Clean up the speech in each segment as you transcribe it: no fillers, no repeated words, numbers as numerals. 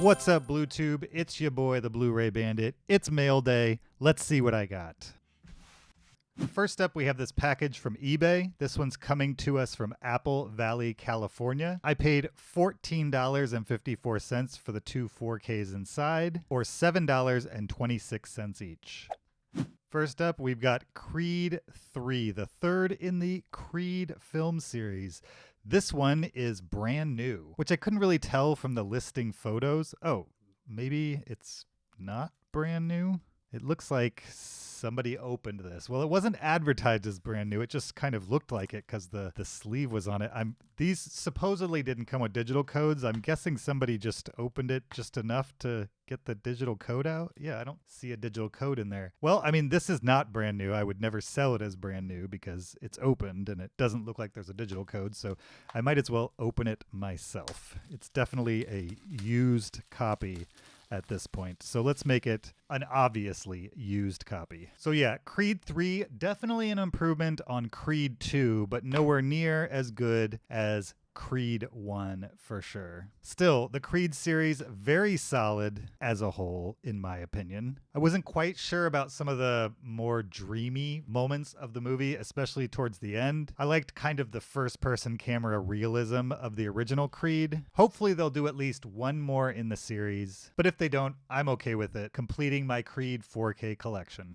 What's up, BlueTube? It's your boy, the Blu-ray Bandit. It's mail day. Let's see what I got. First up, we have this package from eBay. This one's coming to us from Apple Valley, California. I paid $14.54 for the two 4Ks inside, or $7.26 each. First up, we've got Creed 3, the third in the Creed film series. This one is brand new, which I couldn't really tell from the listing photos. Oh, maybe it's not brand new? It looks like somebody opened this. Well, it wasn't advertised as brand new. It just kind of looked like it because the sleeve was on it. These supposedly didn't come with digital codes. I'm guessing somebody just opened it just enough to get the digital code out. Yeah, I don't see a digital code in there. Well, I mean, this is not brand new. I would never sell it as brand new because it's opened and it doesn't look like there's a digital code. So I might as well open it myself. It's definitely a used copy at this point. So let's make it an obviously used copy. So yeah, Creed 3, definitely an improvement on Creed 2, but nowhere near as good as Creed 1 for sure. Still, the Creed series, very solid as a whole, in my opinion. I wasn't quite sure about some of the more dreamy moments of the movie, especially towards the end. I liked kind of the first-person camera realism of the original Creed. Hopefully they'll do at least one more in the series, but if they don't, I'm okay with it, completing my Creed 4K collection.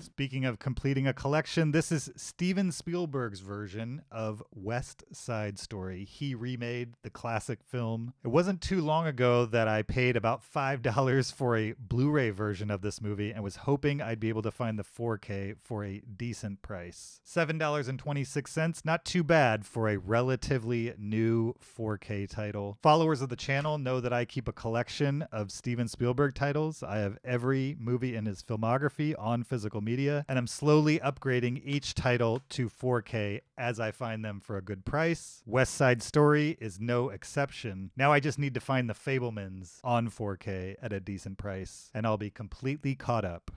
Speaking of completing a collection, this is Steven Spielberg's version of West Side Story. He remade the classic film. It wasn't too long ago that I paid about $5 for a Blu-ray version of this movie and was hoping I'd be able to find the 4K for a decent price. $7.26, not too bad for a relatively new 4K title. Followers of the channel know that I keep a collection of Steven Spielberg titles. I have every movie in his filmography on physical media, and I'm slowly upgrading each title to 4K as I find them for a good price. West Side Story is no exception. Now I just need to find The Fabelmans on 4K at a decent price, and I'll be completely caught up.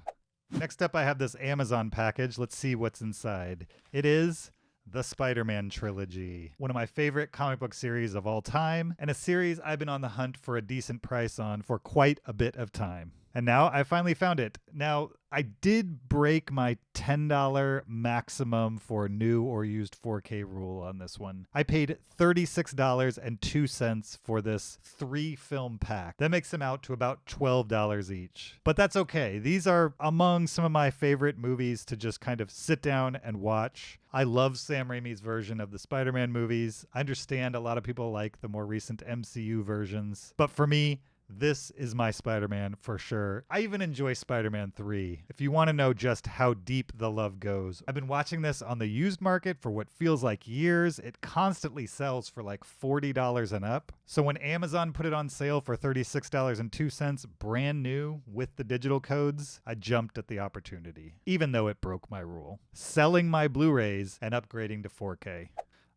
Next up, I have this Amazon package. Let's see what's inside. It is the Spider-Man trilogy, one of my favorite comic book series of all time, and a series I've been on the hunt for a decent price on for quite a bit of time. And now I finally found it. Now, I did break my $10 maximum for new or used 4K rule on this one. I paid $36.02 for this 3-film pack. That makes them out to about $12 each. But that's okay. These are among some of my favorite movies to just kind of sit down and watch. I love Sam Raimi's version of the Spider-Man movies. I understand a lot of people like the more recent MCU versions. But for me, this is my Spider-Man for sure. I even enjoy Spider-Man 3. If you want to know just how deep the love goes, I've been watching this on the used market for what feels like years. It constantly sells for like $40 and up. So when Amazon put it on sale for $36.02, brand new with the digital codes, I jumped at the opportunity, even though it broke my rule. Selling my Blu-rays and upgrading to 4K.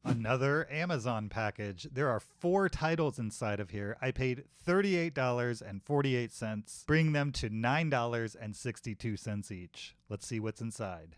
Another Amazon package. There are 4 titles inside of here. I paid $38.48, bringing them to $9.62 each. Let's see what's inside.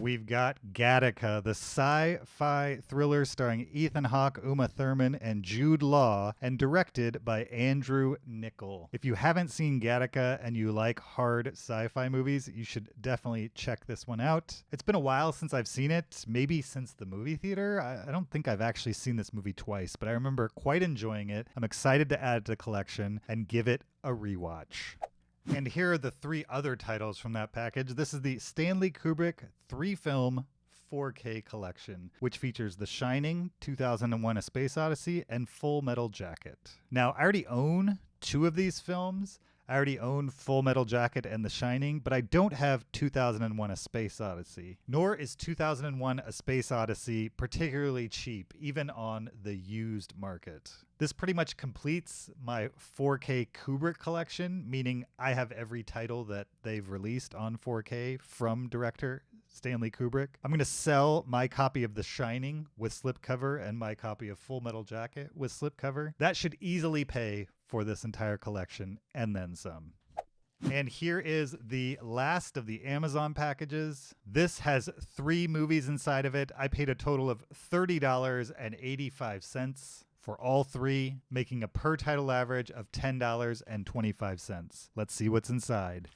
We've got Gattaca, the sci-fi thriller starring Ethan Hawke, Uma Thurman, and Jude Law, and directed by Andrew Niccol. If you haven't seen Gattaca and you like hard sci-fi movies, you should definitely check this one out. It's been a while since I've seen it, maybe since the movie theater. I don't think I've actually seen this movie twice, but I remember quite enjoying it. I'm excited to add it to the collection and give it a rewatch. And here are the 3 other titles from that package. This is the Stanley Kubrick 3-film 4K collection, which features The Shining, 2001: A Space Odyssey, and Full Metal Jacket. Now, I already own 2 of these films. I already own Full Metal Jacket and The Shining, but I don't have 2001: A Space Odyssey. Nor is 2001: A Space Odyssey particularly cheap, even on the used market. This pretty much completes my 4K Kubrick collection, meaning I have every title that they've released on 4K from director Stanley Kubrick. I'm going to sell my copy of The Shining with slipcover and my copy of Full Metal Jacket with slipcover. That should easily pay for this entire collection and then some. And here is the last of the Amazon packages. This has 3 movies inside of it. I paid a total of $30.85 for all three, making a per title average of $10.25. Let's see what's inside.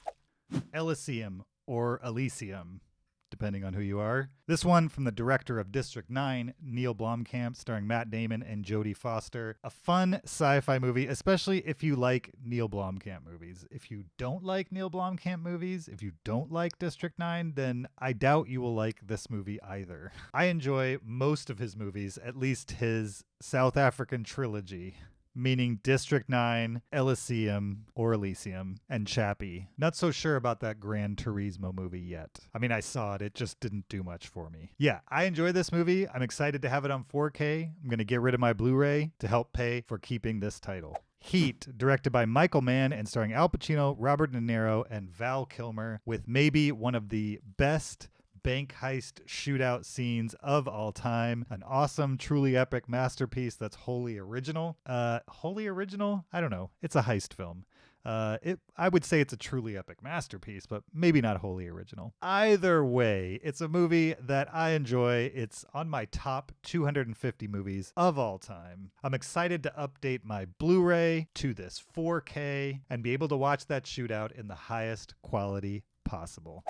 Elysium, or Elysium, depending on who you are. This one from the director of District 9, Neil Blomkamp, starring Matt Damon and Jodie Foster. A fun sci-fi movie, especially if you like Neil Blomkamp movies. If you don't like Neil Blomkamp movies, if you don't like District 9, then I doubt you will like this movie either. I enjoy most of his movies, at least his South African trilogy, meaning District 9, Elysium, or Elysium, and Chappie. Not so sure about that Gran Turismo movie yet. I mean, I saw it. It just didn't do much for me. Yeah, I enjoy this movie. I'm excited to have it on 4K. I'm going to get rid of my Blu-ray to help pay for keeping this title. Heat, directed by Michael Mann and starring Al Pacino, Robert De Niro, and Val Kilmer, with maybe one of the best bank heist shootout scenes of all time. An awesome, truly epic masterpiece that's wholly original. Wholly original? I don't know. It's a heist film. I would say it's a truly epic masterpiece, but maybe not wholly original. Either way, it's a movie that I enjoy. It's on my top 250 movies of all time. I'm excited to update my Blu-ray to this 4K and be able to watch that shootout in the highest quality possible.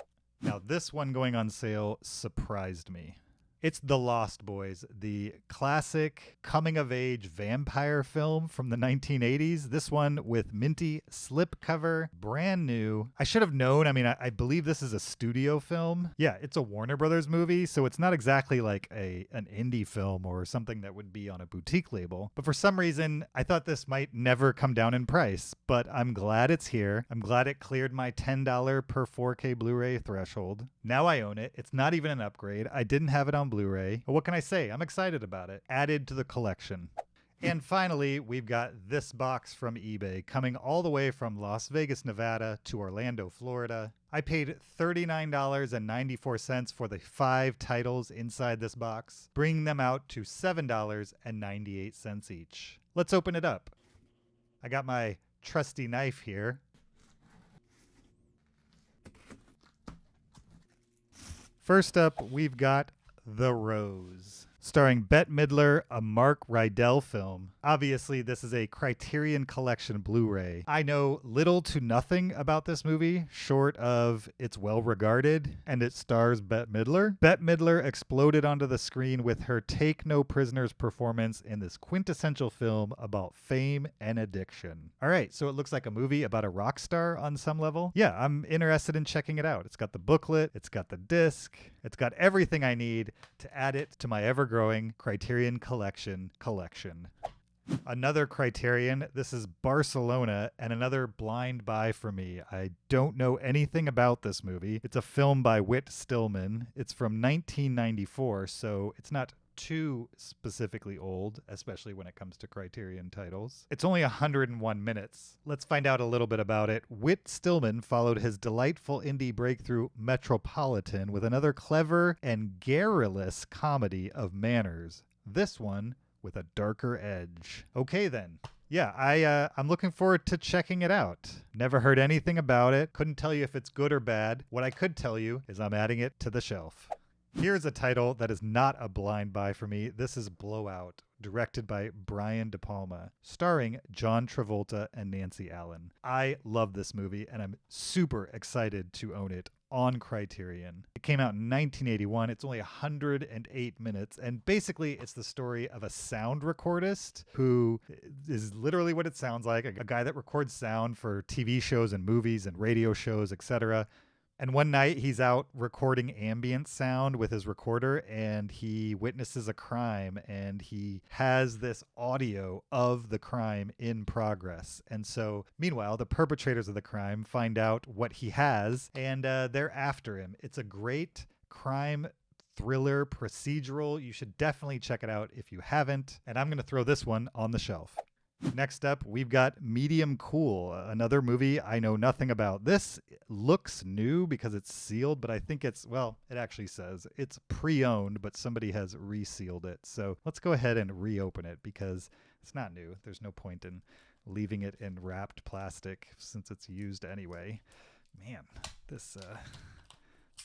Now, this one going on sale surprised me. It's The Lost Boys, the classic coming-of-age vampire film from the 1980s. This one with minty slipcover, brand new. I should have known. I mean, I believe this is a studio film. Yeah, it's a Warner Brothers movie, so it's not exactly like an indie film or something that would be on a boutique label. But for some reason, I thought this might never come down in price. But I'm glad it's here. I'm glad it cleared my $10 per 4K Blu-ray threshold. Now I own it. It's not even an upgrade. I didn't have it on Blu-ray. But what can I say? I'm excited about it. Added to the collection. And finally, we've got this box from eBay coming all the way from Las Vegas, Nevada to Orlando, Florida. I paid $39.94 for the 5 titles inside this box, bringing them out to $7.98 each. Let's open it up. I got my trusty knife here. First up, we've got The Rose, starring Bette Midler, a Mark Rydell film. Obviously, this is a Criterion Collection Blu-ray. I know little to nothing about this movie, short of it's well-regarded, and it stars Bette Midler. Bette Midler exploded onto the screen with her Take No Prisoners performance in this quintessential film about fame and addiction. All right, so it looks like a movie about a rock star on some level. Yeah, I'm interested in checking it out. It's got the booklet, it's got the disc, it's got everything I need to add it to my ever-growing Criterion collection. Another Criterion, this is Barcelona, and another blind buy for me. I don't know anything about this movie. It's a film by Whit Stillman. It's from 1994, so it's not too specifically old, especially when it comes to Criterion titles. It's only 101 minutes. Let's find out a little bit about it. Whit Stillman followed his delightful indie breakthrough Metropolitan with another clever and garrulous comedy of manners. This one with a darker edge. Okay then. Yeah, I'm looking forward to checking it out. Never heard anything about it. Couldn't tell you if it's good or bad. What I could tell you is I'm adding it to the shelf. Here's a title that is not a blind buy for me. This is Blowout, directed by Brian De Palma, starring John Travolta and Nancy Allen. I love this movie, and I'm super excited to own it on Criterion. It came out in 1981. It's only 108 minutes, and basically it's the story of a sound recordist who is literally what it sounds like, a guy that records sound for TV shows and movies and radio shows, etc. And one night he's out recording ambient sound with his recorder, and he witnesses a crime, and he has this audio of the crime in progress. And so meanwhile, the perpetrators of the crime find out what he has, and they're after him. It's a great crime thriller procedural. You should definitely check it out if you haven't. And I'm going to throw this one on the shelf. Next up, we've got Medium Cool, another movie I know nothing about. This looks new because it's sealed, but I think it's, well, it actually says it's pre-owned, but somebody has resealed it. So let's go ahead and reopen it because it's not new. There's no point in leaving it in wrapped plastic since it's used anyway. Man, this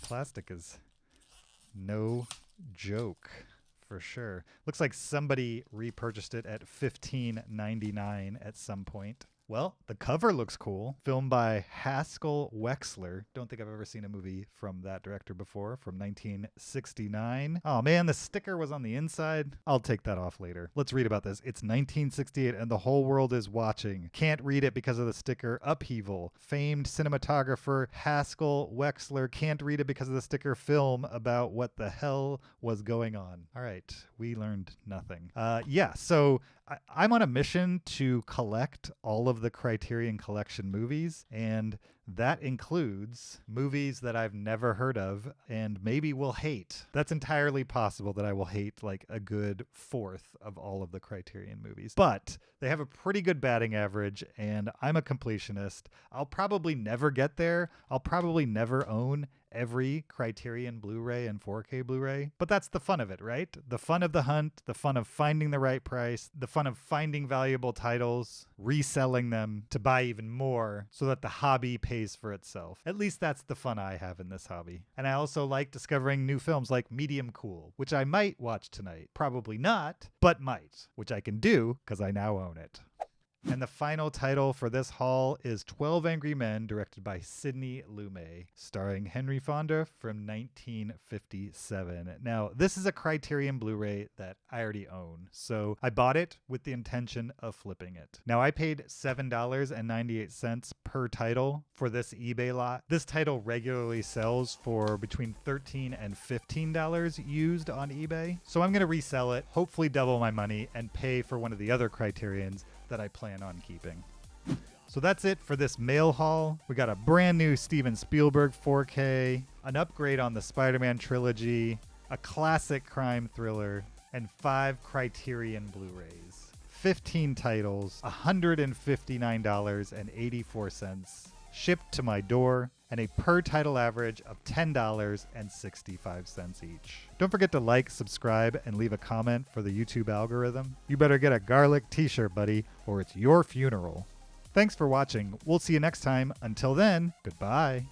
plastic is no joke for sure. Looks like somebody repurchased it at $15.99 at some point. Well, the cover looks cool. Filmed by Haskell Wexler. Don't think I've ever seen a movie from that director before, from 1969. Oh man, the sticker was on the inside. I'll take that off later. Let's read about this. It's 1968 and the whole world is watching. Can't read it because of the sticker. Upheaval. Famed cinematographer Haskell Wexler can't read it because of the sticker. Film about what the hell was going on. All right, we learned nothing. So I'm on a mission to collect all of the Criterion Collection movies, and that includes movies that I've never heard of and maybe will hate. That's entirely possible that I will hate like a good fourth of all of the Criterion movies. But they have a pretty good batting average, and I'm a completionist. I'll probably never get there. I'll probably never own every Criterion Blu-ray and 4K Blu-ray, but that's the fun of it, right? The fun of the hunt, the fun of finding the right price, the fun of finding valuable titles, reselling them to buy even more so that the hobby pays for itself. At least that's the fun I have in this hobby. And I also like discovering new films like Medium Cool, which I might watch tonight. Probably not, but might, which I can do because I now own it. And the final title for this haul is 12 Angry Men, directed by Sidney Lumet, starring Henry Fonda from 1957. Now, this is a Criterion Blu-ray that I already own, so I bought it with the intention of flipping it. Now, I paid $7.98 per title for this eBay lot. This title regularly sells for between $13 and $15 used on eBay, so I'm going to resell it, hopefully double my money, and pay for one of the other Criterions that I plan on keeping. So that's it for this mail haul. We got a brand new Steven Spielberg 4K, an upgrade on the Spider-Man trilogy, a classic crime thriller, and 5 Criterion Blu-rays. 15 titles, $159.84, shipped to my door, and a per title average of $10.65 each. Don't forget to like, subscribe, and leave a comment for the YouTube algorithm. You better get a garlic t-shirt, buddy, or it's your funeral. Thanks for watching. We'll see you next time. Until then, goodbye.